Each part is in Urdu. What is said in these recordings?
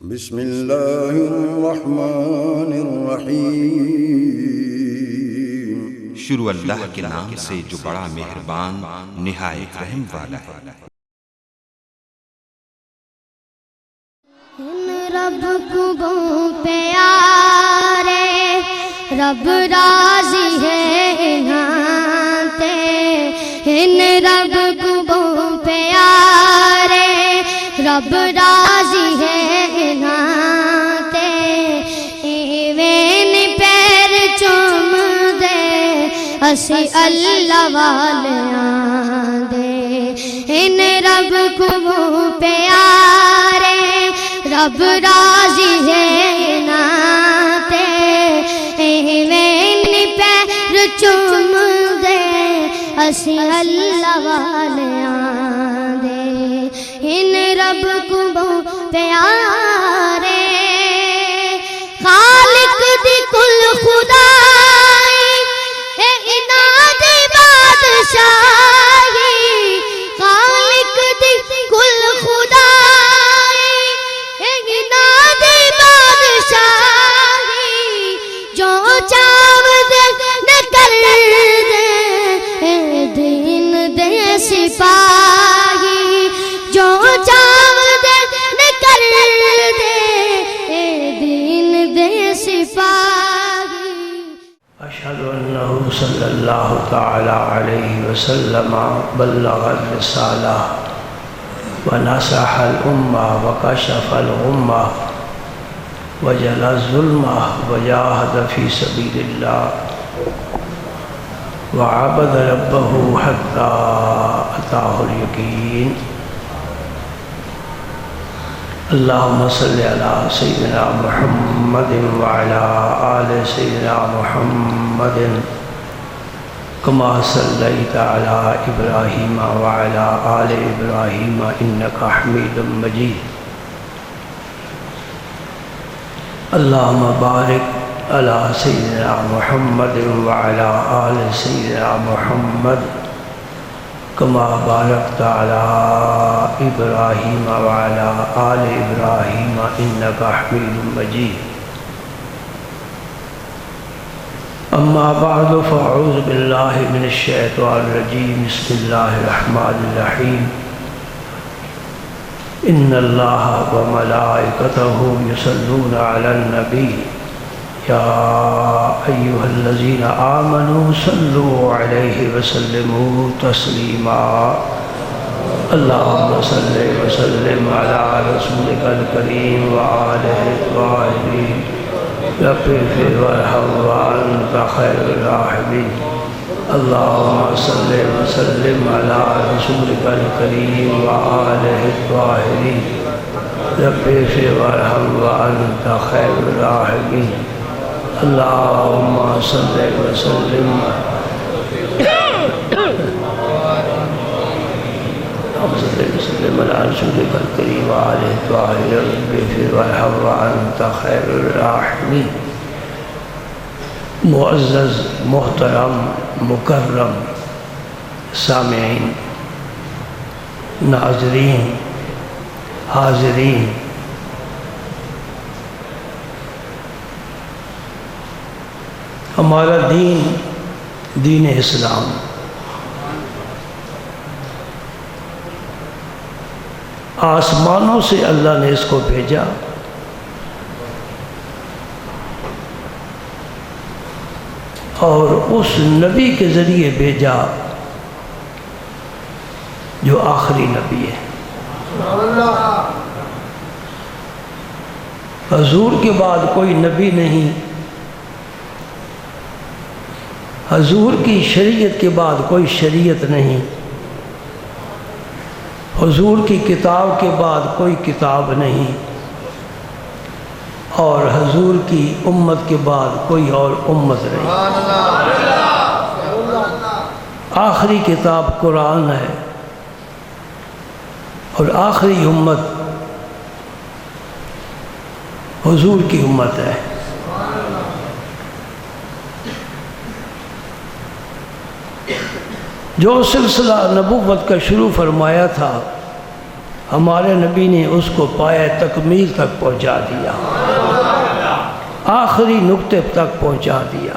بسم اللہ الرحمن الرحیم۔ شروع اللہ کے نام سے جو بڑا مہربان نہایت رحم والا ہے۔ رب کو پیارے رب راضی ہے نہاتے، ان رب کو پیارے رب راضی ہے نہاتے، ایویں پیر چوم دے اسی اللہ والیاں دے، ان رب کو پیارے رب راضی ہے ناتے، ایویں پیر چوم دے اسی اللہ والیاں دے، ان رب کو پیارے خالق دی کل خدائی اے اناد بادشاہی، خالق دی کل خدائی اے اناد بادشاہی، جو چاو دے کر دے اے دین دے سپاہی، جو چاو دے کر دے اے دین دے سپاہی۔ اشہد انہ صلی اللہ تعالی علیہ وسلم بلغ الرسالہ ونصح الامہ وکشف الغمہ وجل الظلمہ وجاہد فی سبیل اللہ وعبد ربہ حتی اتاہ الیقین۔ اللہم صلی علی سیدنا محمد وعلی آل سیدنا محمد کما صلیت علی ابراہیم وعلی آل ابراہیم انکا حمید مجید۔ اللہم بارک علی سیدنا محمد وعلی آل سیدنا محمد کما بارکت علی ابراہیم وعلی آل ابراہیم انکا حمید مجید۔ اما بعد فاعوذ باللہ من الشیطان الرجیم، بسم اللہ الرحمن الرحیم۔ ان اللہ وملائکتہ یصلون علی النبی یا ایہا الذین آمنوا صلوا علیہ وسلموا تسلیما۔ اللہم صلی وسلم علی رسولک الکریم وآلہ الطاہرین، رب اغفر وارحم وانت خیر الراحمین۔ اللہم صلی وسلم علی رسولک الکریم وآلہ الطاہرین، رب اغفر وارحم وانت خیر الراحمین۔ اللہم صلی وسلم علی رسولک الکریم وآلہ الطاہرین، رب اغفر وارحم وانت خیر الراحمین۔ معزز محترم مکرم سامعین، ناظرین، حاضرین، ہمارا دین دین اسلام آسمانوں سے اللہ نے اس کو بھیجا، اور اس نبی کے ذریعے بھیجا جو آخری نبی ہے۔ حضور کے بعد کوئی نبی نہیں، حضور کی شریعت کے بعد کوئی شریعت نہیں، حضور کی کتاب کے بعد کوئی کتاب نہیں، اور حضور کی امت کے بعد کوئی اور امت نہیں۔ آخری کتاب قرآن ہے، اور آخری امت حضور کی امت ہے۔ جو سلسلہ نبوت کا شروع فرمایا تھا ہمارے نبی نے اس کو پائے تکمیل تک پہنچا دیا، آخری نقطے تک پہنچا دیا۔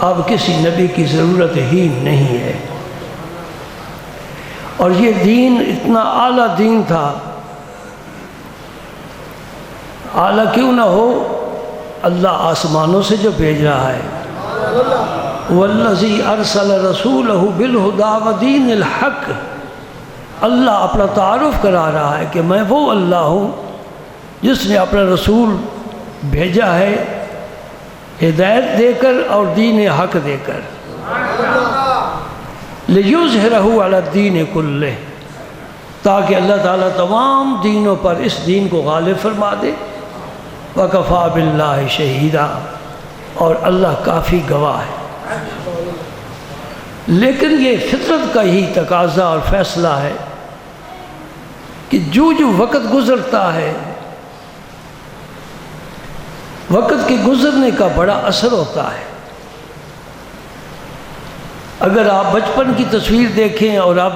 اب کسی نبی کی ضرورت ہی نہیں ہے۔ اور یہ دین اتنا اعلیٰ دین تھا، اعلیٰ کیوں نہ ہو، اللہ آسمانوں سے جو بھیج رہا ہے، والذی ارسل رسولہ بالہدی ودین الحق، اللہ اپنا تعارف کرا رہا ہے کہ میں وہ اللہ ہوں جس نے اپنا رسول بھیجا ہے ہدایت دے کر اور دین حق دے کر، لِیُظْہِرَهُ عَلَى الدِّینِ كُلِّهِ، تاکہ اللہ تعالیٰ تمام دینوں پر اس دین کو غالب فرما دے۔ وَكَفَى بِاللَّهِ شَہِیدًا، اور اللہ کافی گواہ ہے۔ لیکن یہ فطرت کا ہی تقاضا اور فیصلہ ہے کہ جو وقت گزرتا ہے، وقت کے گزرنے کا بڑا اثر ہوتا ہے۔ اگر آپ بچپن کی تصویر دیکھیں اور آپ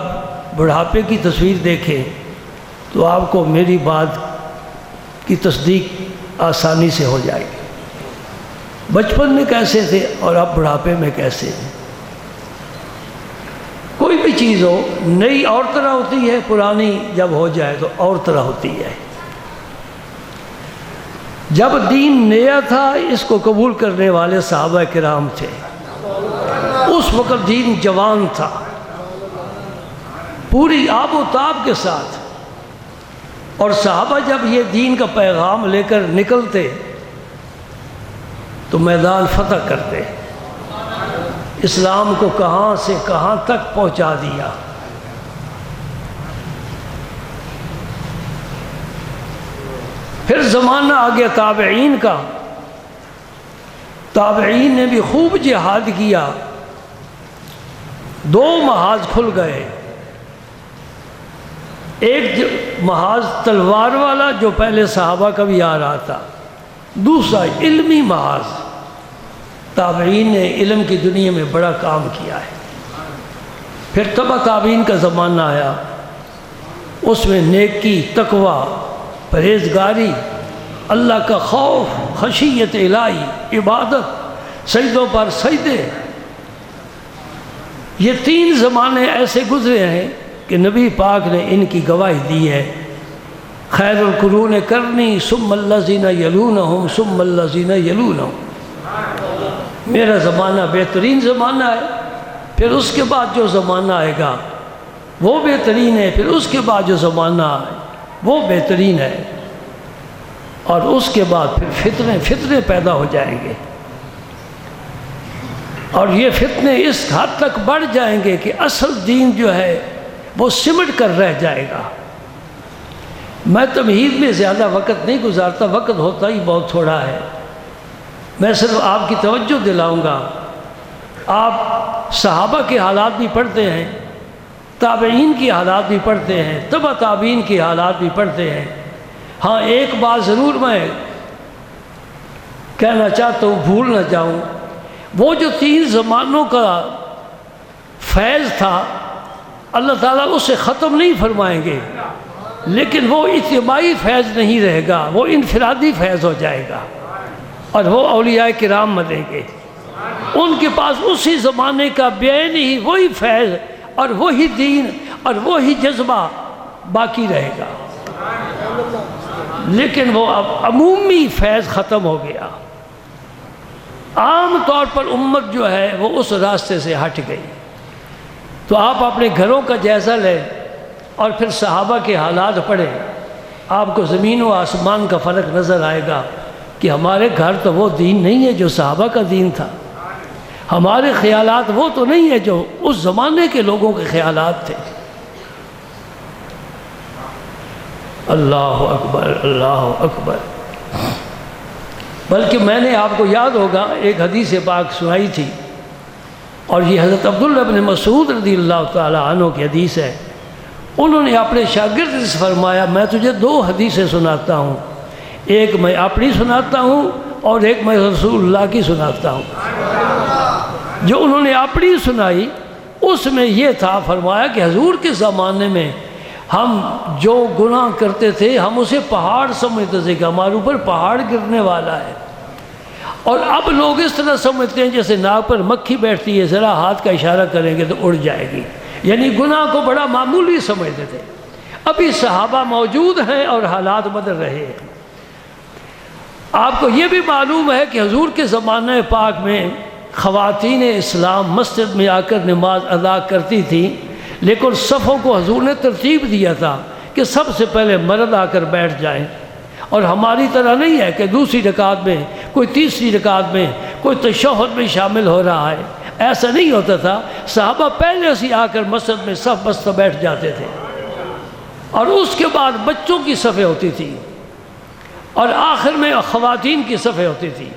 بڑھاپے کی تصویر دیکھیں تو آپ کو میری بات کی تصدیق آسانی سے ہو جائے گی۔ بچپن میں کیسے تھے اور آپ بڑھاپے میں کیسے ہیں؟ کوئی بھی چیز ہو، نئی اور طرح ہوتی ہے، پرانی جب ہو جائے تو اور طرح ہوتی ہے۔ جب دین نیا تھا، اس کو قبول کرنے والے صحابہ کرام تھے، اس وقت دین جوان تھا، پوری آب و تاب کے ساتھ، اور صحابہ جب یہ دین کا پیغام لے کر نکلتے تو میدان فتح کرتے، اسلام کو کہاں سے کہاں تک پہنچا دیا۔ پھر زمانہ آ گیا تابعین کا، تابعین نے بھی خوب جہاد کیا، 2 محاذ کھل گئے، ایک محاذ تلوار والا جو پہلے صحابہ کا بھی آ رہا تھا، دوسرا علمی محاذ۔ تابعین نے علم کی دنیا میں بڑا کام کیا ہے۔ پھر تبع تابعین کا زمانہ آیا، اس میں نیکی، تقوی، پرہیزگاری، اللہ کا خوف، خشیت الہی، عبادت، سجدوں پر سجدے، یہ 3 زمانے ایسے گزرے ہیں کہ نبی پاک نے ان کی گواہی دی ہے۔ خیر القرون کرنی ثم الذین یلونہم ثم الذین یلونہم، میرا زمانہ بہترین زمانہ ہے، پھر اس کے بعد جو زمانہ آئے گا وہ بہترین ہے، پھر اس کے بعد جو زمانہ آئے وہ بہترین ہے، اور اس کے بعد پھر فتنے پیدا ہو جائیں گے، اور یہ فتنے اس حد تک بڑھ جائیں گے کہ اصل دین جو ہے وہ سمٹ کر رہ جائے گا۔ میں تمہید میں زیادہ وقت نہیں گزارتا، وقت ہوتا ہی بہت تھوڑا ہے، میں صرف آپ کی توجہ دلاؤں گا۔ آپ صحابہ کے حالات بھی پڑھتے ہیں، تابعین کی حالات بھی پڑھتے ہیں، تبع تابعین کی حالات بھی پڑھتے ہیں۔ ہاں ایک بات ضرور میں کہنا چاہتا ہوں، بھول نہ جاؤں، وہ جو 3 زمانوں کا فیض تھا اللہ تعالیٰ اسے ختم نہیں فرمائیں گے، لیکن وہ اجتماعی فیض نہیں رہے گا، وہ انفرادی فیض ہو جائے گا، اور وہ اولیاء کرام ملیں گے، ان کے پاس اسی زمانے کا بین ہی وہی فیض اور وہی دین اور وہی جذبہ باقی رہے گا، لیکن وہ اب عمومی فیض ختم ہو گیا۔ عام طور پر امت جو ہے وہ اس راستے سے ہٹ گئی۔ تو آپ اپنے گھروں کا جائزہ لیں اور پھر صحابہ کے حالات پڑھیں، آپ کو زمین و آسمان کا فرق نظر آئے گا کہ ہمارے گھر تو وہ دین نہیں ہے جو صحابہ کا دین تھا، ہمارے خیالات وہ تو نہیں ہے جو اس زمانے کے لوگوں کے خیالات تھے۔ اللہ اکبر، اللہ اکبر۔ بلکہ میں نے آپ کو یاد ہوگا ایک حدیث پاک سنائی تھی، اور یہ حضرت عبداللہ بن مسعود رضی اللہ تعالی عنہ کی حدیث ہے۔ انہوں نے اپنے شاگرد سے فرمایا، میں تجھے 2 حدیثیں سناتا ہوں، ایک میں اپنی سناتا ہوں اور ایک میں رسول اللہ کی سناتا ہوں۔ جو انہوں نے اپنی سنائی اس میں یہ تھا، فرمایا کہ حضور کے زمانے میں ہم جو گناہ کرتے تھے ہم اسے پہاڑ سمجھتے تھے کہ ہمارے اوپر پہاڑ گرنے والا ہے، اور اب لوگ اس طرح سمجھتے ہیں جیسے ناک پر مکھی بیٹھتی ہے، ذرا ہاتھ کا اشارہ کریں گے تو اڑ جائے گی، یعنی گناہ کو بڑا معمولی سمجھتے تھے۔ ابھی صحابہ موجود ہیں اور حالات بدل رہے ہیں۔ آپ کو یہ بھی معلوم ہے کہ حضور کے زمانہ پاک میں خواتین اسلام مسجد میں آ کر نماز ادا کرتی تھی، لیکن صفوں کو حضور نے ترتیب دیا تھا کہ سب سے پہلے مرد آ کر بیٹھ جائیں، اور ہماری طرح نہیں ہے کہ دوسری رکعت میں، کوئی تیسری رکعت میں، کوئی تشہد میں شامل ہو رہا ہے، ایسا نہیں ہوتا تھا۔ صحابہ پہلے سے آ کر مسجد میں صف بستہ بیٹھ جاتے تھے، اور اس کے بعد بچوں کی صفیں ہوتی تھی، اور آخر میں خواتین کی صفیں ہوتی تھی،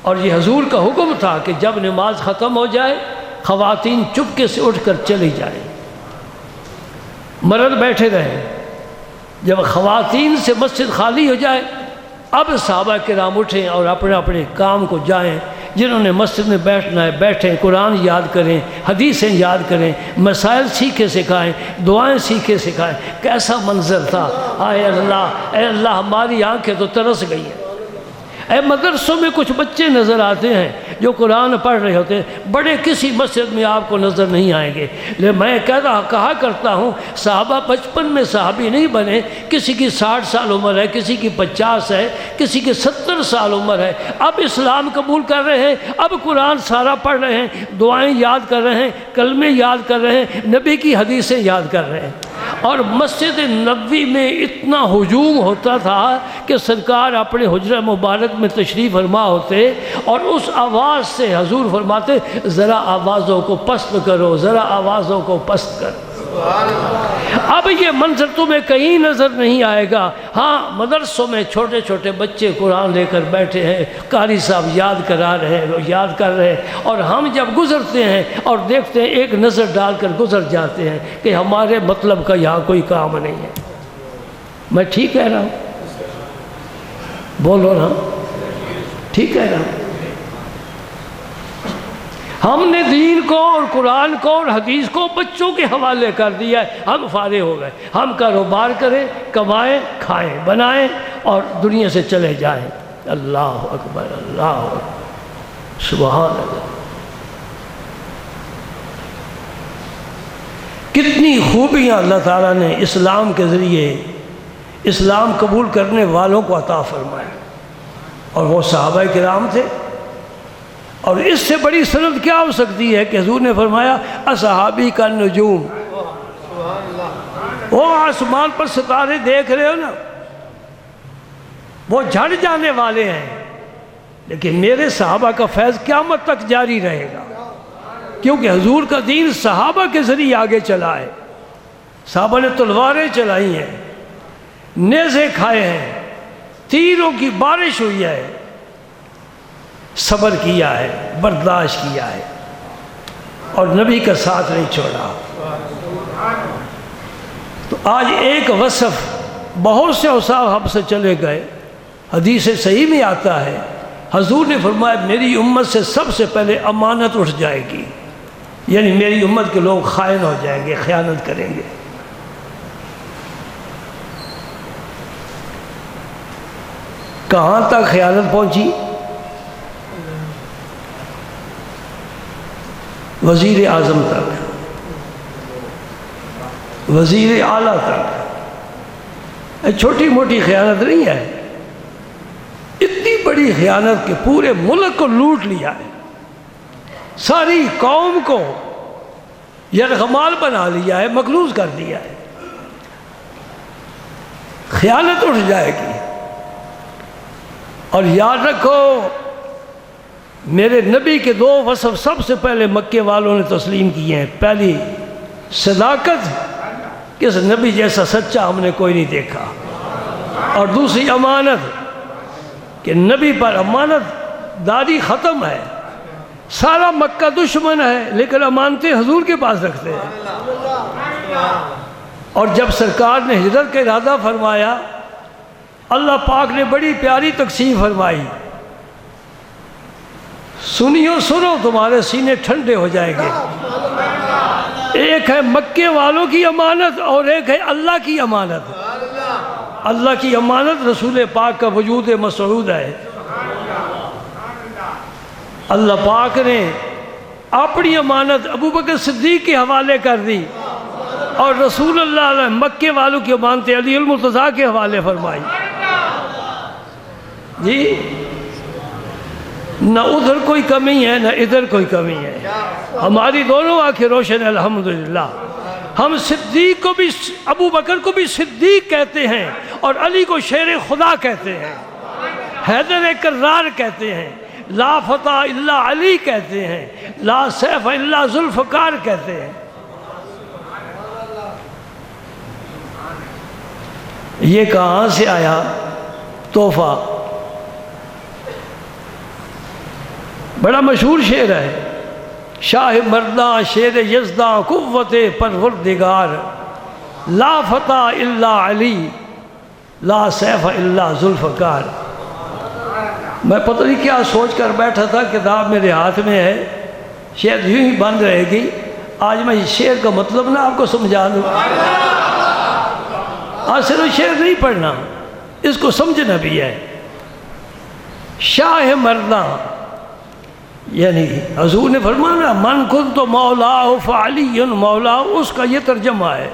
اور یہ حضور کا حکم تھا کہ جب نماز ختم ہو جائے خواتین چپکے سے اٹھ کر چلی جائیں، مرد بیٹھے رہیں۔ جب خواتین سے مسجد خالی ہو جائے اب صحابہ کرام اٹھیں اور اپنے اپنے کام کو جائیں، جنہوں نے مسجد میں بیٹھنا ہے بیٹھیں، قرآن یاد کریں، حدیثیں یاد کریں، مسائل سیکھے سکھائیں، دعائیں سیکھے سکھائیں۔ کیسا منظر تھا! اے اللہ ہماری آنکھیں تو ترس گئی ہیں۔ اے مدرسوں میں کچھ بچے نظر آتے ہیں جو قرآن پڑھ رہے ہوتے ہیں، بڑے کسی مسجد میں آپ کو نظر نہیں آئیں گے۔ لیکن میں کہا کرتا ہوں صحابہ بچپن میں صحابی نہیں بنے، کسی کی 60 سال عمر ہے، کسی کی 50 ہے، کسی کی 70 سال عمر ہے، اب اسلام قبول کر رہے ہیں، اب قرآن سارا پڑھ رہے ہیں، دعائیں یاد کر رہے ہیں، کلمے یاد کر رہے ہیں، نبی کی حدیثیں یاد کر رہے ہیں۔ اور مسجد نبوی میں اتنا ہجوم ہوتا تھا کہ سرکار اپنے حجرہ مبارک میں تشریف فرما ہوتے اور اس آواز سے حضور فرماتے ذرا آوازوں کو پست کرو، ذرا آوازوں کو پست کرو۔ اب یہ منظر تمہیں کہیں نظر نہیں آئے گا۔ ہاں مدرسوں میں چھوٹے چھوٹے بچے قرآن لے کر بیٹھے ہیں، قاری صاحب یاد کرا رہے ہیں، یاد کر رہے ہیں، اور ہم جب گزرتے ہیں اور دیکھتے ہیں ایک نظر ڈال کر گزر جاتے ہیں کہ ہمارے مطلب کا یہاں کوئی کام نہیں ہے۔ میں ٹھیک کہہ رہا ہوں؟ بولو نا، ٹھیک کہہ رہا ہوں؟ ہم نے دین کو اور قرآن کو اور حدیث کو بچوں کے حوالے کر دیا ہے، ہم فارغ ہو گئے۔ ہم کاروبار کریں، کمائیں، کھائیں، بنائیں اور دنیا سے چلے جائیں۔ اللہ اکبر، اللہ اکبر، سبحان اللہ۔ کتنی خوبیاں اللہ تعالیٰ نے اسلام کے ذریعے اسلام قبول کرنے والوں کو عطا فرمائے، اور وہ صحابہ کرام تھے۔ اور اس سے بڑی سند کیا ہو سکتی ہے کہ حضور نے فرمایا اصحابی کا نجوم، وہ آسمان پر ستارے دیکھ رہے ہو نا، وہ جھڑ جانے والے ہیں، لیکن میرے صحابہ کا فیض قیامت تک جاری رہے گا، کیونکہ حضور کا دین صحابہ کے ذریعے آگے چلا ہے۔ صحابہ نے تلواریں چلائی ہیں، نیزے کھائے ہیں، تیروں کی بارش ہوئی ہے، صبر کیا ہے، برداشت کیا ہے، اور نبی کا ساتھ نہیں چھوڑا۔ تو آج ایک وصف، بہت سے اوصاف ہم سے چلے گئے، حدیث صحیح میں آتا ہے حضور نے فرمایا میری امت سے سب سے پہلے امانت اٹھ جائے گی، یعنی میری امت کے لوگ خائن ہو جائیں گے، خیانت کریں گے۔ کہاں تک خیانت پہنچی؟ وزیر اعظم تک، وزیر اعلیٰ تک۔ چھوٹی موٹی خیانت نہیں ہے، اتنی بڑی خیانت کہ پورے ملک کو لوٹ لیا ہے، ساری قوم کو یرغمال بنا لیا ہے، مقروض کر دیا ہے۔ خیانت اٹھ جائے گی، اور یاد رکھو میرے نبی کے 2 وصف سب سے پہلے مکے والوں نے تسلیم کیے ہیں۔ پہلی صداقت، کہ اس نبی جیسا سچا ہم نے کوئی نہیں دیکھا، اور دوسری امانت، کہ نبی پر امانت داری ختم ہے۔ سارا مکہ دشمن ہے لیکن امانتیں حضور کے پاس رکھتے ہیں۔ اور جب سرکار نے ہجرت کا ارادہ فرمایا اللہ پاک نے بڑی پیاری تقسیم فرمائی، سنیو سنو تمہارے سینے ٹھنڈے ہو جائیں گے۔ ایک ہے مکے والوں کی امانت اور ایک ہے اللہ کی امانت. اللہ کی امانت رسول پاک کا وجود مسعود ہے. اللہ پاک نے اپنی امانت ابو بکر صدیق کے حوالے کر دی اور رسول اللہ علیہ مکے والوں کی امانت علی المرتضیٰ کے حوالے فرمائی. جی نہ ادھر کوئی کمی ہے نہ ادھر کوئی کمی ہے. ہماری دونوں آنکھیں روشن الحمدللہ. ہم صدیق کو بھی ابو بکر کو بھی صدیق کہتے ہیں اور علی کو شیر خدا کہتے ہیں، حیدر کرار کہتے ہیں، لا فتح الا علی کہتے ہیں، لا سیف الا ذوالفقار کہتے ہیں. یہ کہاں سے آیا تحفہ؟ بڑا مشہور شعر ہے، شاہ مرداں شیر یزداں قوت پروردگار، لا فتح الا علی لا سیف الا ذوالفقار. میں پتہ نہیں کیا سوچ کر بیٹھا تھا، کتاب میرے ہاتھ میں ہے، شاید یوں ہی بند رہے گی. آج میں اس شعر کا مطلب نہ آپ کو سمجھا دوں. آج صرف شعر نہیں پڑھنا، اس کو سمجھنا بھی ہے. شاہ مرداں یعنی حضور نے فرمایا من کنت مولا فعلی مولا، اس کا یہ ترجمہ ہے.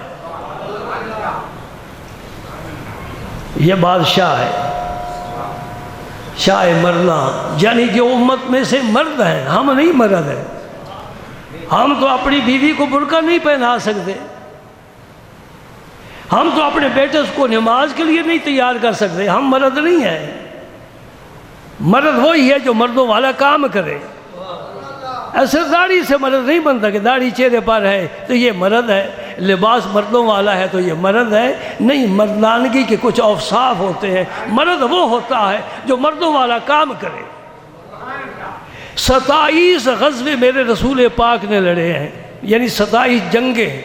یہ بادشاہ ہے شاہ مرداں، یعنی جو امت میں سے مرد ہیں. ہم نہیں مرد ہیں، ہم تو اپنی بیوی کو برقع نہیں پہنا سکتے، ہم تو اپنے بیٹے کو نماز کے لیے نہیں تیار کر سکتے. ہم مرد نہیں ہیں. مرد وہی ہے جو مردوں والا کام کرے. ایسے داڑھی سے مرد نہیں بنتا کہ داڑھی چہرے پر ہے تو یہ مرد ہے، لباس مردوں والا ہے تو یہ مرد ہے. نہیں، مردانگی کے کچھ اوصاف ہوتے ہیں. مرد وہ ہوتا ہے جو مردوں والا کام کرے. 27 غزوے میرے رسول پاک نے لڑے ہیں، یعنی 27 جنگیں،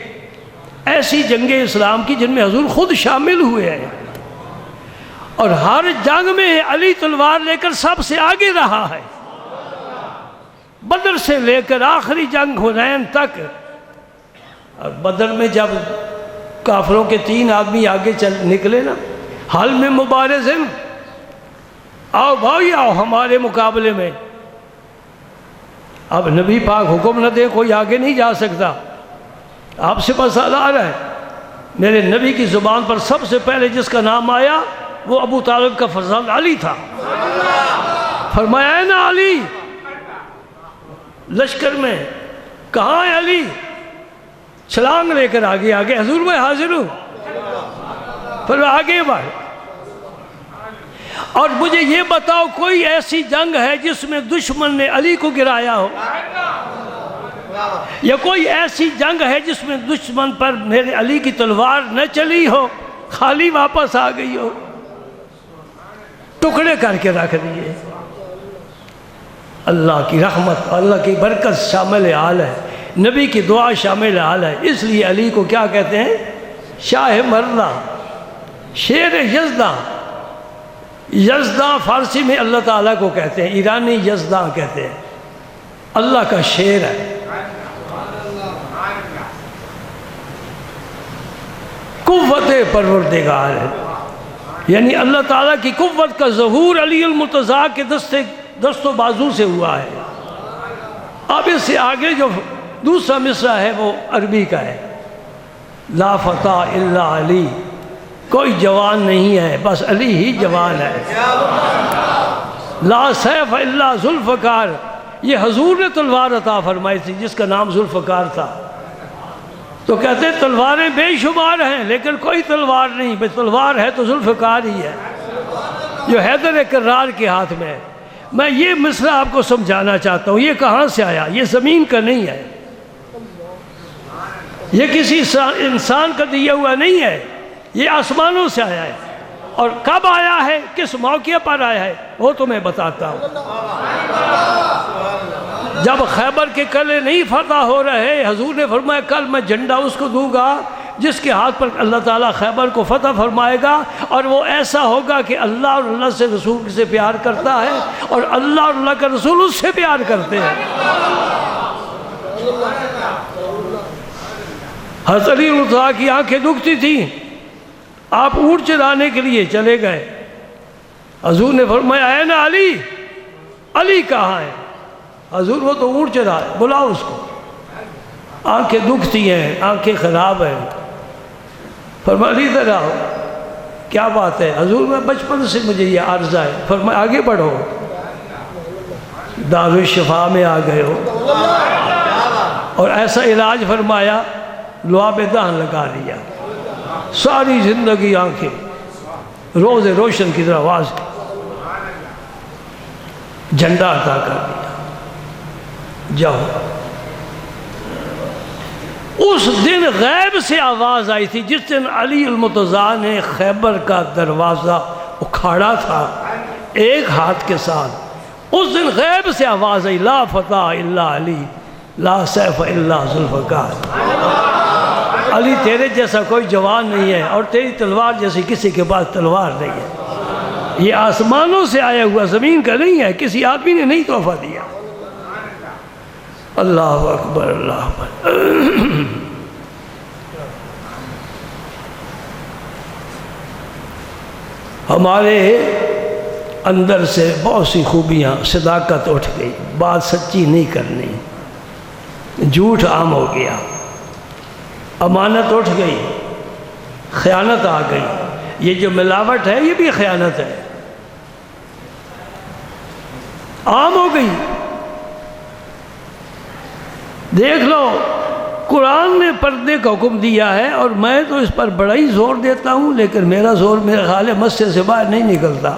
ایسی جنگیں اسلام کی جن میں حضور خود شامل ہوئے ہیں. اور ہر جنگ میں علی تلوار لے کر سب سے آگے رہا ہے. بدر سے لے کر آخری جنگ حنین تک. اور بدر میں جب کافروں کے 3 آدمی آگے چل نکلے نا، حل میں مبارزن، آؤ بھائی آؤ ہمارے مقابلے میں. اب نبی پاک حکم نہ دے کوئی آگے نہیں جا سکتا. آپ سے پس سالار ہے. میرے نبی کی زبان پر سب سے پہلے جس کا نام آیا وہ ابو طالب کا فرزند علی تھا. فرمایا ہے نا علی لشکر میں، کہاں ہے علی؟ چھلانگ لے کر آگے آگے، حضور میں حاضر ہوں. پھر آگے بڑھ. اور مجھے یہ بتاؤ کوئی ایسی جنگ ہے جس میں دشمن نے علی کو گرایا ہو؟ یا کوئی ایسی جنگ ہے جس میں دشمن پر میرے علی کی تلوار نہ چلی ہو، خالی واپس آ گئی ہو؟ ٹکڑے کر کے رکھ دیے. اللہ کی رحمت، اللہ کی برکت شامل حال ہے، نبی کی دعا شامل حال ہے. اس لیے علی کو کیا کہتے ہیں؟ شاہ مرداں، شیر یزداں. یزداں فارسی میں اللہ تعالیٰ کو کہتے ہیں، ایرانی یزداں کہتے ہیں. اللہ کا شیر ہے. قوت پروردگار ہے، یعنی اللہ تعالیٰ کی قوت کا ظہور علی المرتضیٰ کے دست و بازو سے ہوا ہے. اب اس سے آگے جو دوسرا مصرع ہے وہ عربی کا ہے. لا فتح الا علی، کوئی جوان نہیں ہے بس علی ہی جوان ہے. لا سیف الا ذوالفقار، یہ حضور نے تلوار عطا فرمائی تھی جس کا نام ذوالفقار تھا. تو کہتے ہیں تلواریں بے شمار ہیں لیکن کوئی تلوار نہیں، بس تلوار ہے تو ذوالفقار ہی ہے جو حیدر کرار کے ہاتھ میں ہے. میں یہ مصرع آپ کو سمجھانا چاہتا ہوں. یہ کہاں سے آیا؟ یہ زمین کا نہیں ہے، یہ کسی انسان کا دیا ہوا نہیں ہے، یہ آسمانوں سے آیا ہے. اور کب آیا ہے، کس موقع پر آیا ہے، وہ تو میں بتاتا ہوں. جب خیبر کے قلعے نہیں فتح ہو رہے، حضور نے فرمایا کل میں جھنڈا اس کو دوں گا جس کے ہاتھ پر اللہ تعالیٰ خیبر کو فتح فرمائے گا، اور وہ ایسا ہوگا کہ اللہ اور اللہ سے رسول سے پیار کرتا ہے اور اللہ اور اللہ کا رسول اس سے پیار کرتے ہیں. حضرت علی رضا کی آنکھیں دکھتی تھیں، آپ اونٹ چرانے کے لیے چلے گئے، حضور نے فرمایا اے نا علی، علی کہاں ہے؟ حضور وہ تو اونٹ چرا ہے، بلاؤ اس کو، آنکھیں دکھتی ہیں، آنکھیں خراب ہیں۔ فرمایا علی ادھر آؤ، کیا بات ہے؟ حضور میں بچپن سے مجھے یہ عرض ہے۔ فرمایا آگے بڑھو، دارالشفا میں آ گئے ہو، اور ایسا علاج فرمایا، لعاب دہن لگا لیا، ساری زندگی آنکھیں روز روشن کی طرح آواز جھنڈا عطا کر دیا، جاؤ۔ اس دن غیب سے آواز آئی تھی، جس دن علی المرتضیٰ نے خیبر کا دروازہ اکھاڑا تھا ایک ہاتھ کے ساتھ، اس دن غیب سے آواز آئی، لا فتح الا علی، لا سیف الا ذوالفقار۔ علی تیرے جیسا کوئی جوان نہیں ہے، اور تیری تلوار جیسی کسی کے پاس تلوار نہیں ہے، یہ آسمانوں سے آیا ہوا، زمین کا نہیں ہے، کسی آدمی نے نہیں تحفہ دیا۔ اللہ اکبر، اللہ اکبر۔ ہمارے اندر سے بہت سی خوبیاں، صداقت اٹھ گئی، بات سچی نہیں کرنی، جھوٹ عام ہو گیا، امانت اٹھ گئی، خیانت آ گئی، یہ جو ملاوٹ ہے یہ بھی خیانت ہے، عام ہو گئی۔ دیکھ لو، قرآن نے پردے کا حکم دیا ہے، اور میں تو اس پر بڑا ہی زور دیتا ہوں، لیکن میرا زور میرے خیال ہے مسجد سے باہر نہیں نکلتا،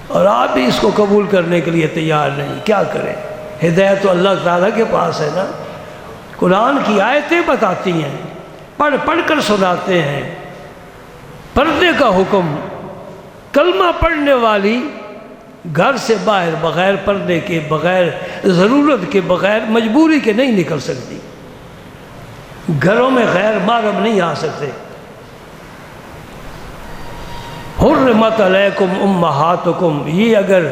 اور آپ بھی اس کو قبول کرنے کے لیے تیار نہیں۔ کیا کریں؟ ہدایت تو اللہ تعالیٰ کے پاس ہے نا، قرآن کی آیتیں بتاتی ہیں، پڑھ پڑھ کر سناتے ہیں۔ پردے کا حکم، کلمہ پڑھنے والی گھر سے باہر بغیر پردے کے، بغیر ضرورت کے، بغیر مجبوری کے نہیں نکل سکتی، گھروں میں غیر محرم نہیں آ سکتے۔ حرمت علیکم امہاتکم، یہ اگر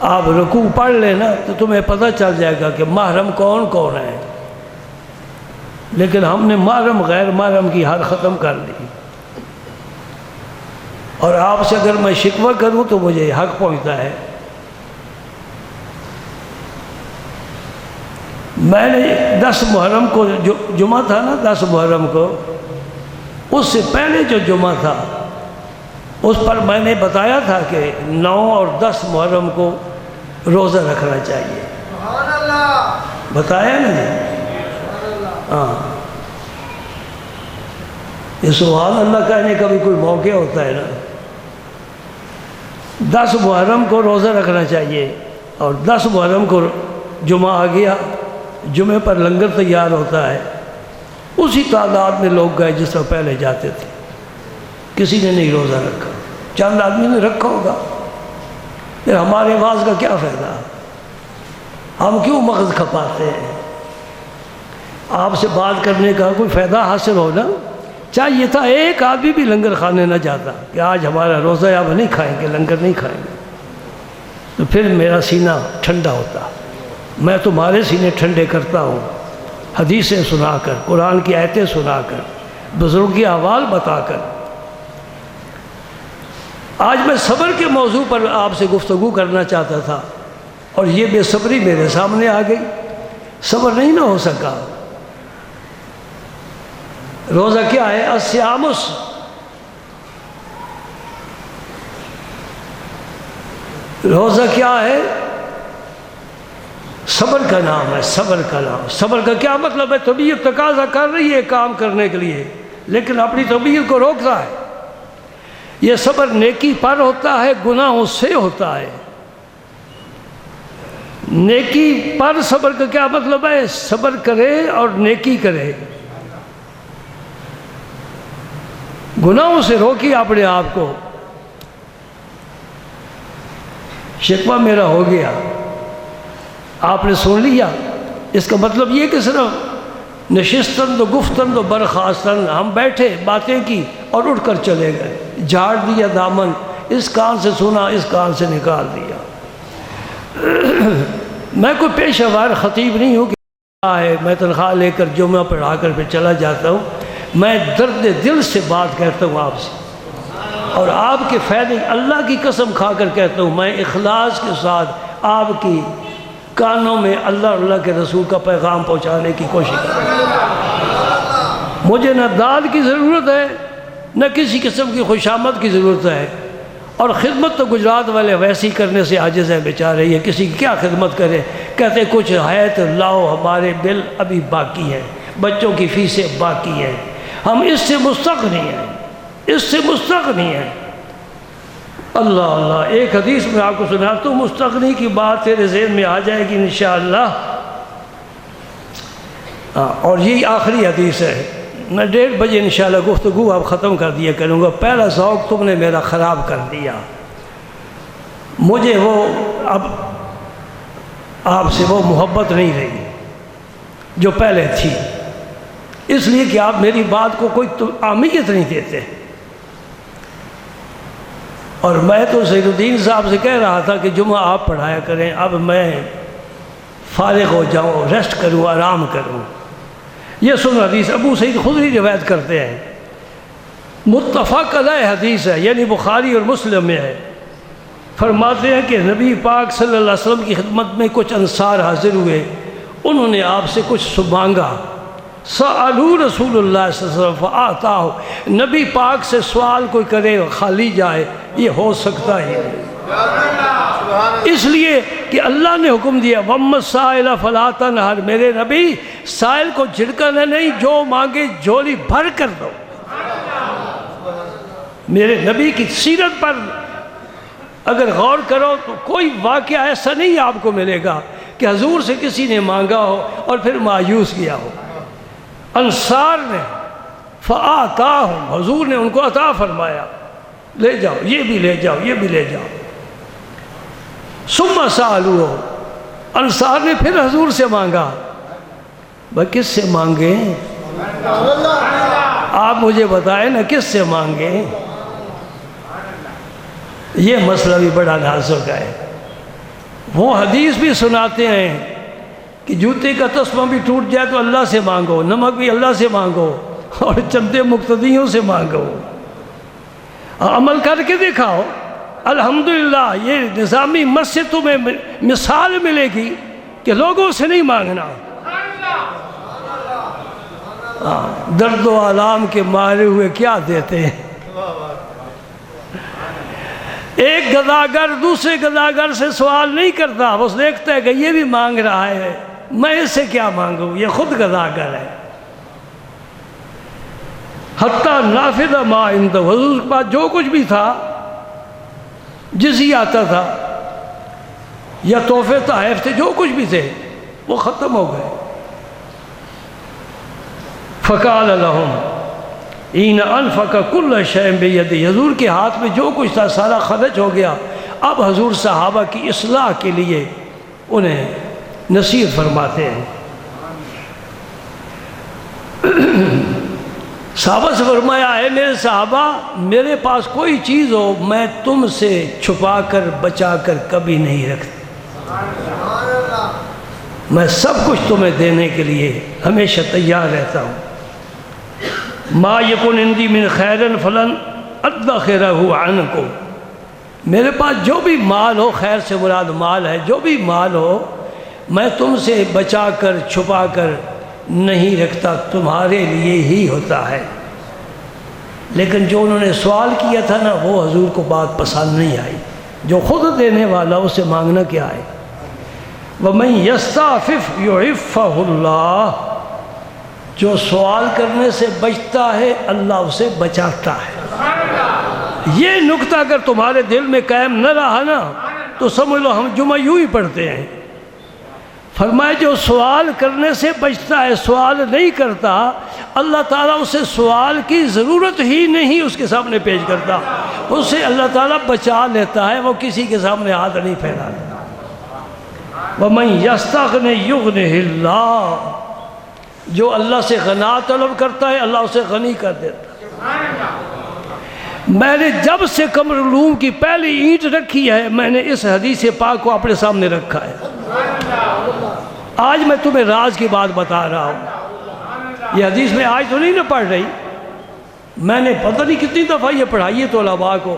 آپ رکوع پڑھ لینا تو تمہیں پتہ چل جائے گا کہ محرم کون کون ہے، لیکن ہم نے محرم غیر محرم کی حد ختم کر دی، اور آپ سے اگر میں شکوہ کروں تو مجھے حق پہنچتا ہے۔ میں نے 10 محرم کو جو جمعہ تھا نا، 10 محرم کو، اس سے پہلے جو جمعہ تھا اس پر میں نے بتایا تھا کہ 9 اور 10 محرم کو روزہ رکھنا چاہیے، بتایا نا جی؟ ہاں، یہ سبحان اللہ کہنے کا بھی کوئی موقع ہوتا ہے نا۔ 10 محرم کو روزہ رکھنا چاہیے، اور 10 محرم کو جمعہ آ گیا، جمعے پر لنگر تیار ہوتا ہے، اسی تعداد میں لوگ گئے جس طرح پہلے جاتے تھے، کسی نے نہیں روزہ رکھا، چند آدمی نے رکھا ہوگا، پھر ہمارے واز کا کیا فائدہ؟ ہم کیوں مغز کھپاتے ہیں؟ آپ سے بات کرنے کا کوئی فائدہ حاصل ہونا چاہیے تھا، ایک آدمی بھی لنگر کھانے نہ جاتا کہ آج ہمارا روزہ ہے، اب نہیں کھائیں گے، لنگر نہیں کھائیں گے، تو پھر میرا سینہ ٹھنڈا ہوتا۔ میں تمہارے سینے ٹھنڈے کرتا ہوں، حدیثیں سنا کر، قرآن کی آیتیں سنا کر، بزرگ کی احوال بتا کر۔ آج میں صبر کے موضوع پر آپ سے گفتگو کرنا چاہتا تھا، اور یہ بے صبری میرے سامنے آ گئی، صبر نہیں نہ ہو سکا۔ روزہ کیا ہے؟ الصیامس، روزہ کیا ہے؟ صبر کا نام ہے، صبر کا نام۔ صبر کا کیا مطلب ہے؟ طبیعت تقاضا کر رہی ہے کام کرنے کے لیے، لیکن اپنی طبیعت کو روکتا ہے۔ یہ صبر نیکی پر ہوتا ہے، گناہوں سے ہوتا ہے۔ نیکی پر صبر کا کیا مطلب ہے؟ صبر کرے اور نیکی کرے، گناہوں سے روکی اپنے آپ کو۔ شکوہ میرا ہو گیا، آپ نے سن لیا، اس کا مطلب یہ کہ صرف نشستن و گفتن و برخاستن، ہم بیٹھے باتیں کی اور اٹھ کر چلے گئے، جھاڑ دیا دامن، اس کان سے سنا اس کان سے نکال دیا۔ میں کوئی پیشہ ور خطیب نہیں ہوں کہ ہے میں تنخواہ لے کر جمعہ پڑھا کر پھر چلا جاتا ہوں، میں درد دل سے بات کہتا ہوں آپ سے، اور آپ کے فائدے اللہ کی قسم کھا کر کہتا ہوں، میں اخلاص کے ساتھ آپ کی کانوں میں اللہ اللہ کے رسول کا پیغام پہنچانے کی کوشش کرتا ہوں۔ مجھے نہ داد کی ضرورت ہے نہ کسی قسم کی خوشامد کی ضرورت ہے، اور خدمت تو گجرات والے ویسی کرنے سے عاجز ہیں بیچارے، یہ کسی کی کیا خدمت کرے، کہتے کچھ ہے تو لاؤ، ہمارے بل ابھی باقی ہیں، بچوں کی فیسیں باقی ہیں، ہم اس سے مستغنی ہیں، اس سے مستغنی ہیں۔ اللہ اللہ، ایک حدیث میں آپ کو سناتا ہوں، مستغنی کی بات تیرے ذہن میں آ جائے گی انشاءاللہ۔ اور یہی آخری حدیث ہے، میں 1:30 بجے انشاءاللہ گفتگو اب ختم کر دیا کروں گا، پہلا ذوق تم نے میرا خراب کر دیا، مجھے وہ اب آپ سے وہ محبت نہیں رہی جو پہلے تھی، اس لیے کہ آپ میری بات کو کوئی اہمیت نہیں دیتے۔ اور میں تو سید الدین صاحب سے کہہ رہا تھا کہ جمعہ آپ پڑھایا کریں، اب میں فارغ ہو جاؤں، ریسٹ کروں، آرام کروں۔ یہ سن حدیث ابو سعید خدری روایت کرتے ہیں، متفق علیہ حدیث ہے، یعنی بخاری اور مسلم میں ہے۔ فرماتے ہیں کہ نبی پاک صلی اللہ علیہ وسلم کی خدمت میں کچھ انصار حاضر ہوئے، انہوں نے آپ سے کچھ مانگا، سألوا رسول اللہ صلی اللہ علیہ وسلم فآتاہ، نبی پاک سے سوال کوئی کرے خالی جائے، یہ ہو سکتا ہی نہیں، اس لیے کہ اللہ نے حکم دیا وَأَمَّا السَّائِلَ فَلَا تَنْهَرْ، میرے نبی سائل کو جھڑکنا نہیں، جو مانگے جھولی بھر کر دو۔ میرے نبی کی سیرت پر اگر غور کرو تو کوئی واقعہ ایسا نہیں آپ کو ملے گا کہ حضور سے کسی نے مانگا ہو اور پھر مایوس کیا ہو۔ انصار نے فآتاہم، حضور نے ان کو عطا فرمایا، لے جاؤ، یہ بھی لے جاؤ، یہ بھی لے جاؤ۔ ثم سألوہ، انصار نے پھر حضور سے مانگا، بھائی کس سے مانگے؟ آپ مجھے بتائیں نا کس سے مانگے؟ یہ مسئلہ بھی بڑا نازک ہے۔ وہ حدیث بھی سناتے ہیں کہ جوتے کا تسمہ بھی ٹوٹ جائے تو اللہ سے مانگو، نمک بھی اللہ سے مانگو، اور چندے مقتدیوں سے مانگو، عمل کر کے دکھاؤ۔ الحمدللہ یہ نظامی مسجد تمہیں مثال ملے گی کہ لوگوں سے نہیں مانگنا، درد و آلام کے مارے ہوئے کیا دیتے ہیں۔ ایک گداگر دوسرے گداگر سے سوال نہیں کرتا، بس دیکھتا ہے کہ یہ بھی مانگ رہا ہے، میں اس سے کیا مانگوں، یہ خود گداگر ہے۔ حتیٰ نافذ ما عندہ، حضور کے پاس جو کچھ بھی تھا، جزیہ آتا تھا یا تحفے تحائف تھے، جو کچھ بھی تھے وہ ختم ہو گئے۔ فقال لهم این انفق کل شیء بیدہ، حضور کے ہاتھ میں جو کچھ تھا سارا خرچ ہو گیا۔ اب حضور صحابہ کی اصلاح کے لیے انہیں نصیحت فرماتے ہیں۔ صحابہ سے فرمایا، اے میرے صحابہ، میرے پاس کوئی چیز ہو میں تم سے چھپا کر بچا کر کبھی نہیں رکھتا، میں سب کچھ تمہیں دینے کے لیے ہمیشہ تیار رہتا ہوں۔ ما یکن عندی من خیر فلن ادخرہ عنکم، میرے پاس جو بھی مال ہو، خیر سے مراد مال ہے، جو بھی مال ہو میں تم سے بچا کر چھپا کر نہیں رکھتا، تمہارے لیے ہی ہوتا ہے۔ لیکن جو انہوں نے سوال کیا تھا نا، وہ حضور کو بات پسند نہیں آئی، جو خود دینے والا اسے مانگنا کیا ہے۔ وَمَن يَسْتَعْفِفْ يُعِفَّهُ اللَّهُ، جو سوال کرنے سے بچتا ہے اللہ اسے بچاتا ہے۔ یہ نکتہ اگر تمہارے دل میں قائم نہ رہا نا تو سمجھ لو ہم جمعہ یوں ہی پڑھتے ہیں۔ فرمائے جو سوال کرنے سے بچتا ہے، سوال نہیں کرتا، اللہ تعالیٰ اسے سوال کی ضرورت ہی نہیں اس کے سامنے پیش کرتا، اسے اللہ تعالیٰ بچا لیتا ہے، وہ کسی کے سامنے ہاتھ نہیں پھیلاتا۔ وَمَن يَسْتَغْنِ يُغْنِهِ اللَّهُ، جو اللہ سے غنا طلب کرتا ہے اللہ اسے غنی کر دیتا ہے۔ میں نے جب سے قمر العلوم کی پہلی اینٹ رکھی ہے، میں نے اس حدیث پاک کو اپنے سامنے رکھا ہے۔ آج میں تمہیں راز کی بات بتا رہا ہوں، یہ حدیث میں آج تو نہیں نہ پڑھ رہی، میں نے پتہ نہیں کتنی دفعہ یہ پڑھائی ہے طلباء کو،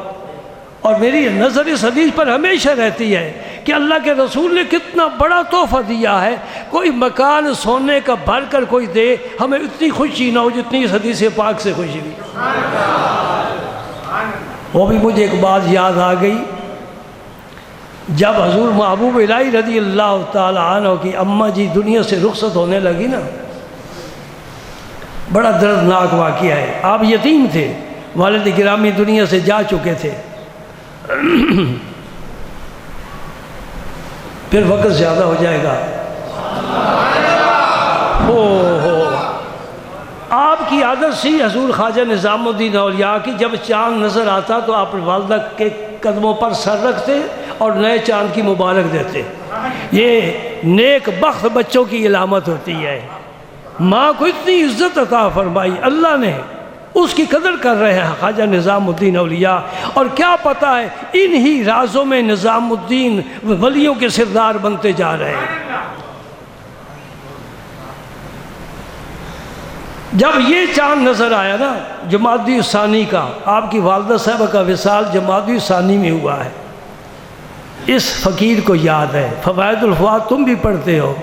اور میری نظر اس حدیث پر ہمیشہ رہتی ہے کہ اللہ کے رسول نے کتنا بڑا تحفہ دیا ہے۔ کوئی مکان سونے کا بھر کر کوئی دے، ہمیں اتنی خوشی نہ ہو جتنی اس حدیث پاک سے خوشی ہوئی۔ وہ بھی مجھے ایک بات یاد آ گئی، جب حضور محبوب الہی رضی اللہ تعالی عنہ کی اماں جی دنیا سے رخصت ہونے لگی نا، بڑا دردناک واقعہ ہے۔ آپ یتیم تھے، والد گرامی دنیا سے جا چکے تھے، پھر وقت زیادہ ہو جائے گا۔ آپ کی عادت سی حضور خواجہ نظام الدین اولیاء کی، جب چاند نظر آتا تو آپ والدہ کے قدموں پر سر رکھتے اور نئے چاند کی مبارک دیتے۔ یہ نیک بخت بچوں کی علامت ہوتی ہے۔ ماں کو اتنی عزت عطا فرمائی اللہ نے، اس کی قدر کر رہے ہیں خواجہ نظام الدین اولیاء، اور کیا پتہ ہے انہی رازوں میں نظام الدین ولیوں کے سردار بنتے جا رہے ہیں۔ جب یہ چاند نظر آیا نا جمادی الثانی کا، آپ کی والدہ صاحبہ کا وصال جمادی الثانی میں ہوا ہے، اس فقیر کو یاد ہے۔ فوائد الفوائد تم بھی پڑھتے ہو،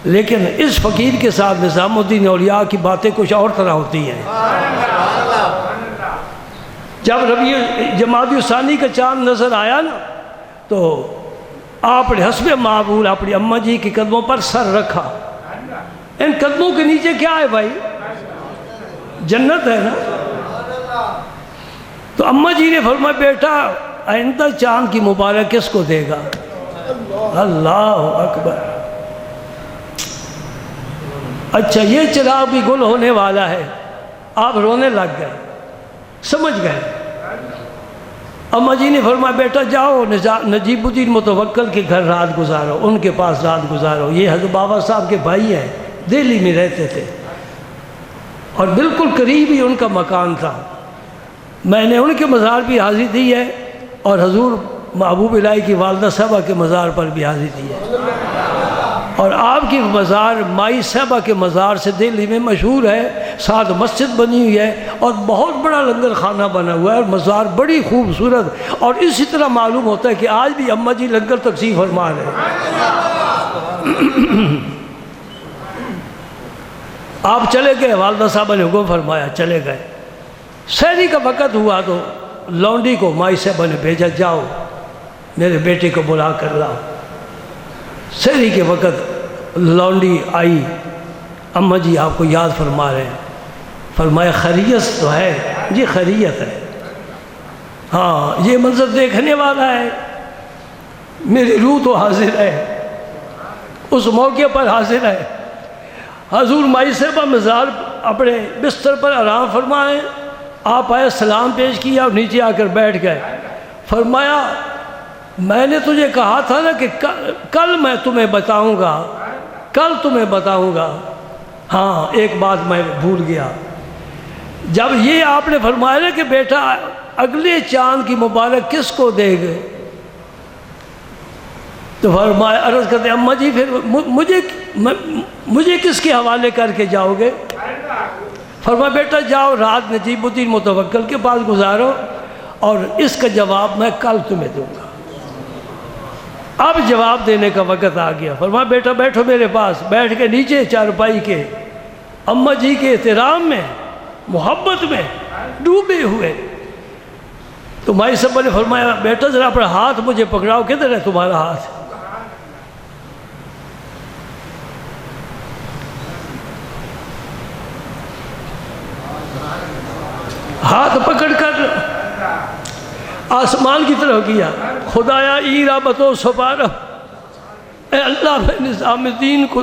لیکن اس فقیر کے ساتھ نظام الدین اولیاء کی باتیں کچھ اور طرح ہوتی ہیں۔ جب جمادی الثانی کا چاند نظر آیا نا تو آپ نے حسب معمول اپنی اماں جی کے قدموں پر سر رکھا۔ ان قدموں کے نیچے کیا ہے بھائی؟ جنت ہے نا۔ تو اماں جی نے فرمایا بیٹا آئندہ چاند کی مبارک کس کو دے گا؟ اللہ اکبر، اچھا یہ چراغ بھی گل ہونے والا ہے۔ آپ رونے لگ گئے، سمجھ گئے۔ اماں جی نے فرمایا بیٹا جاؤ نجیب الدین متوکل کے گھر رات گزارو، ان کے پاس رات گزارو۔ یہ حضرت بابا صاحب کے بھائی ہیں، دہلی میں رہتے تھے اور بالکل قریب ہی ان کا مکان تھا۔ میں نے ان کے مزار بھی حاضری دی ہے اور حضور محبوب الہی کی والدہ صاحبہ کے مزار پر بھی حاضری دی ہے، اور آپ کی مزار مائی صاحبہ کے مزار سے دہلی میں مشہور ہے، ساتھ مسجد بنی ہوئی ہے اور بہت بڑا لنگر خانہ بنا ہوا ہے، اور مزار بڑی خوبصورت، اور اسی طرح معلوم ہوتا ہے کہ آج بھی اماں جی لنگر تقسیم فرما رہے ہیں۔ آپ چلے گئے، والدہ صاحبہ نے حکم فرمایا، چلے گئے۔ سحری کا وقت ہوا تو لونڈی کو مائی صاحبہ نے بھیجا، جاؤ میرے بیٹے کو بلا کر لاؤ۔ سحری کے وقت لونڈی آئی، اماں جی آپ کو یاد فرما رہے ہیں۔ فرمایا خیریت تو ہے؟ جی خیریت ہے۔ ہاں یہ منظر دیکھنے والا ہے، میری روح تو حاضر ہے، اس موقع پر حاضر ہے۔ حضور مائی صاحبہ مزار اپنے بستر پر آرام فرمائیں، آپ آئے، سلام پیش کیا اور نیچے آ کر بیٹھ گئے۔ فرمایا میں نے تجھے کہا تھا نا کہ کل میں تمہیں بتاؤں گا، کل تمہیں بتاؤں گا۔ ہاں ایک بات میں بھول گیا، جب یہ آپ نے فرمایا نا کہ بیٹا اگلے چاند کی مبارک کس کو دے گے، تو فرمایا عرض کرتے اماں جی پھر مجھے کس کے حوالے کر کے جاؤ گے؟ فرمایا بیٹا جاؤ رات نجیب الدین متوکل کے پاس گزارو اور اس کا جواب میں کل تمہیں دوں گا۔ اب جواب دینے کا وقت آ گیا۔ فرمایا بیٹا بیٹھو میرے پاس، بیٹھ کے نیچے چارپائی کے اماں جی کے احترام میں محبت میں ڈوبے ہوئے۔ تو مائی صاحبہ نے فرمایا بیٹا ذرا اپنا ہاتھ مجھے پکڑاؤ، کدھر ہے تمہارا ہاتھ؟ ہاتھ پکڑ کر آسمان کی طرف کیا، خدایا ایرا بتو سپارہ، اے اللہ میں نظام الدین کو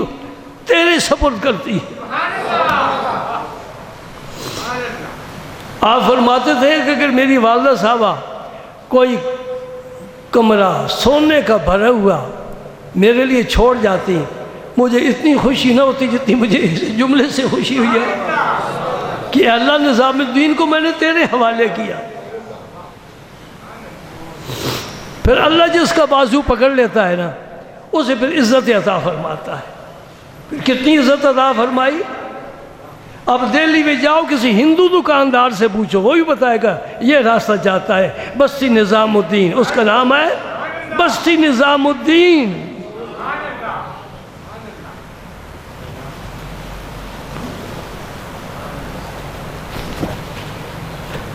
تیرے سپرد کرتی ہے۔ آپ فرماتے تھے کہ اگر میری والدہ صاحبہ کوئی کمرہ سونے کا بھرا ہوا میرے لیے چھوڑ جاتی، مجھے اتنی خوشی نہ ہوتی جتنی مجھے اس جملے سے خوشی ہوئی ہے کہ اللہ نظام الدین کو میں نے تیرے حوالے کیا۔ پھر اللہ جس کا بازو پکڑ لیتا ہے نا، اسے پھر عزت عطا فرماتا ہے۔ پھر کتنی عزت عطا فرمائی؟ اب دہلی میں جاؤ کسی ہندو دکاندار سے پوچھو، وہی بتائے گا یہ راستہ جاتا ہے بستی نظام الدین، اس کا نام ہے بستی نظام الدین۔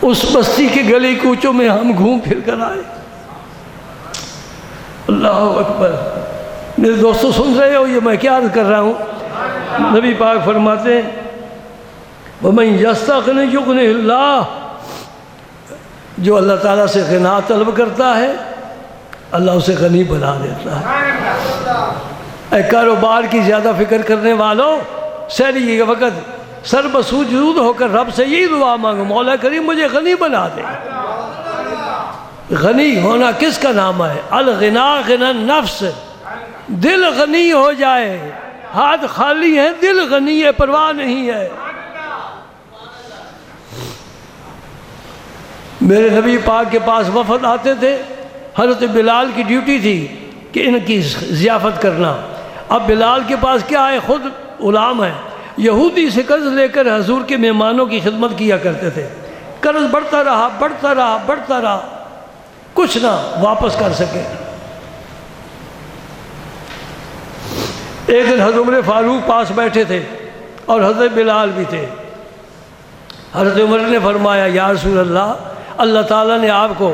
اس بستی کے گلی کوچوں میں ہم گھوم پھر کر آئے۔ اللہ اکبر۔ میرے دوستو سن رہے ہو یہ میں کیا عرض کر رہا ہوں؟ نبی پاک فرماتے ہیں وَمَنْ يَسْتَغْنِ يُغْنِهِ اللَّهُ، جو اللہ تعالیٰ سے غنا طلب کرتا ہے اللہ اسے غنی بنا دیتا ہے۔ اے کاروبار کی زیادہ فکر کرنے والوں، سحری کے وقت سر بسجود ہو کر رب سے یہی دعا مانگو، مولا کریم مجھے غنی بنا دے۔ غنی ہونا کس کا نام ہے؟ الغنا غنى النفس، دل غنی ہو جائے، ہاتھ خالی ہے دل غنی ہے، پرواہ نہیں ہے۔ میرے نبی پاک کے پاس وفد آتے تھے، حضرت بلال کی ڈیوٹی تھی کہ ان کی ضیافت کرنا۔ اب بلال کے پاس کیا ہے؟ خود غلام ہے، یہودی سے قرض لے کر حضور کے مہمانوں کی خدمت کیا کرتے تھے۔ قرض بڑھتا رہا بڑھتا رہا بڑھتا رہا، کچھ نہ واپس کر سکے۔ ایک دن حضرت عمر فاروق پاس بیٹھے تھے اور حضرت بلال بھی تھے۔ حضرت عمر نے فرمایا یا رسول اللہ، اللہ تعالیٰ نے آپ کو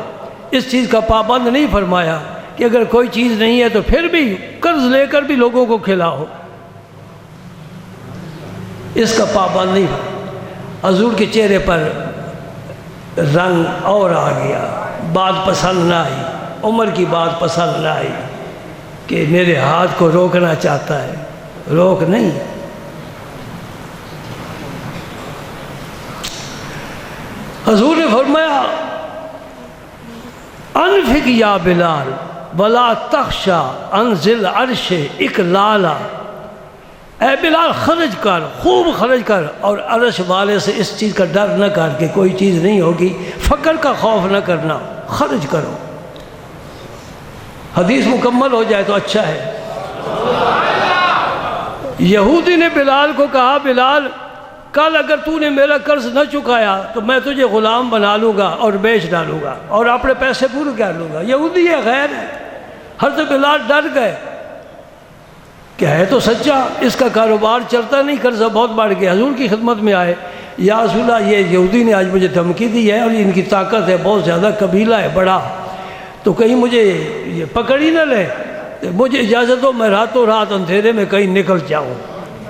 اس چیز کا پابند نہیں فرمایا کہ اگر کوئی چیز نہیں ہے تو پھر بھی قرض لے کر بھی لوگوں کو کھلاؤ، اس کا پابند نہیں۔ حضور کے چہرے پر رنگ اور آ گیا، بات پسند نہ آئی، عمر کی بات پسند نہ آئی کہ میرے ہاتھ کو روکنا چاہتا ہے، روک نہیں۔ حضور نے فرمایا انفق یا بلال ولا تخشا انزل عرش اکلالا، اے بلال خرچ کر، خوب خرچ کر، اور عرش والے سے اس چیز کا ڈر نہ کر کہ کوئی چیز نہیں ہوگی، فقر کا خوف نہ کرنا، خرچ کرو۔ حدیث مکمل ہو جائے تو اچھا ہے۔ یہودی نے بلال کو کہا بلال کل اگر تو نے میرا قرض نہ چکایا تو میں تجھے غلام بنا لوں گا اور بیچ ڈالوں گا اور اپنے پیسے پورے کر لوں گا۔ یہودی ہے، غیر ہے۔ حضرت بلال ڈر گئے کہ ہے تو سچا، اس کا کاروبار چلتا نہیں، قرضہ بہت بڑھ گیا۔ حضور کی خدمت میں آئے، یا رسول اللہ یہ یہودی نے آج مجھے دھمکی دی ہے اور ان کی طاقت ہے، بہت زیادہ قبیلہ ہے بڑا، تو کہیں مجھے یہ پکڑ ہی نہ لے، مجھے اجازت ہو میں راتوں رات اندھیرے میں کہیں نکل جاؤں،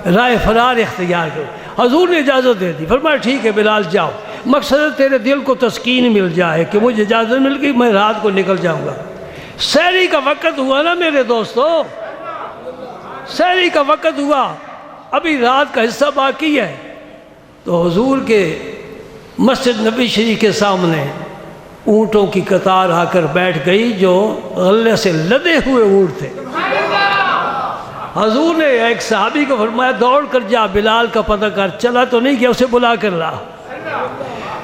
راہ فرار اختیار کروں۔ حضور نے اجازت دے دی، فرمایا ٹھیک ہے بلال جاؤ، مقصد ہے تیرے دل کو تسکین مل جائے کہ مجھے اجازت مل گئی، میں رات کو نکل جاؤں گا۔ سحری کا وقت ہوا نا میرے دوستو، سحری کا وقت ہوا، ابھی رات کا حصہ باقی ہے، تو حضور کے مسجد نبی شریف کے سامنے اونٹوں کی قطار آ کر بیٹھ گئی جو غلے سے لدے ہوئے اونٹ تھے۔ حضور نے ایک صحابی کو فرمایا دوڑ کر جا بلال کا پتہ کر، چلا تو نہیں گیا، اسے بلا کر لا۔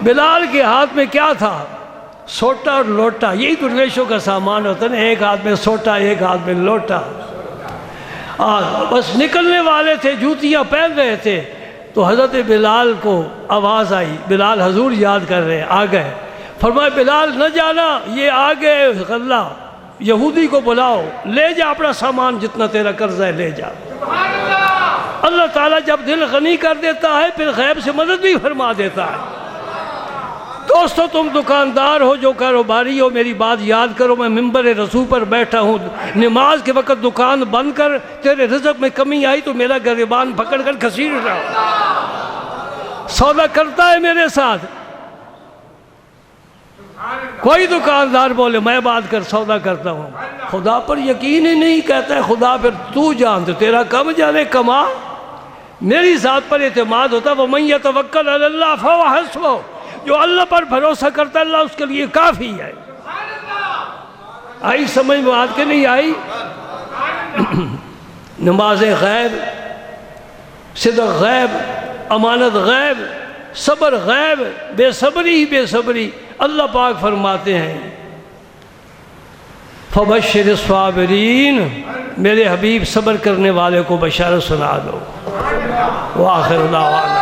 بلال کے ہاتھ میں کیا تھا؟ سوٹا اور لوٹا، یہی درویشوں کا سامان ہوتا ہے نا، ایک ہاتھ میں سوٹا ایک ہاتھ میں لوٹا، بس نکلنے والے تھے، جوتیاں پہن رہے تھے۔ تو حضرت بلال کو آواز آئی، بلال حضور یاد کر رہے ہیں، آ گئے، فرمایا بلال نہ جانا، یہ آگے غلہ، یہودی کو بلاؤ، لے جا اپنا سامان جتنا تیرا قرض ہے لے جا۔ اللہ تعالیٰ جب دل غنی کر دیتا ہے پھر غیب سے مدد بھی فرما دیتا ہے۔ دوستو تم دکاندار ہو، جو کاروباری ہو، میری بات یاد کرو، میں منبر رسول پر بیٹھا ہوں، نماز کے وقت دکان بند کر، تیرے رزق میں کمی آئی تو میرا گریبان پکڑ کر کھسیڑ رہا ہوں، سودا کرتا ہے میرے ساتھ۔ کوئی دکاندار بولے میں بات کر سودا کرتا ہوں، خدا پر یقین ہی نہیں، کہتا ہے خدا پھر تو جانتے، تیرا کم جانے کما، میری ذات پر اعتماد ہوتا ہے۔ وَمَن يَتَوَكَّلْ عَلَى اللَّهِ فَهُوَ حَسْبُهُ، جو اللہ پر بھروسہ کرتا ہے اللہ اس کے لیے کافی ہے۔ آئی سمجھ میں بات کہ نہیں آئی؟ نماز غیب، صدق غیب، امانت غیب، صبر غیب، بے صبری ہی بے صبری۔ اللہ پاک فرماتے ہیں فَبَشِّرِ الصَّابِرِينَ میرے حبیب صبر کرنے والے کو بشارت سنا دو۔ وآخر دعوانا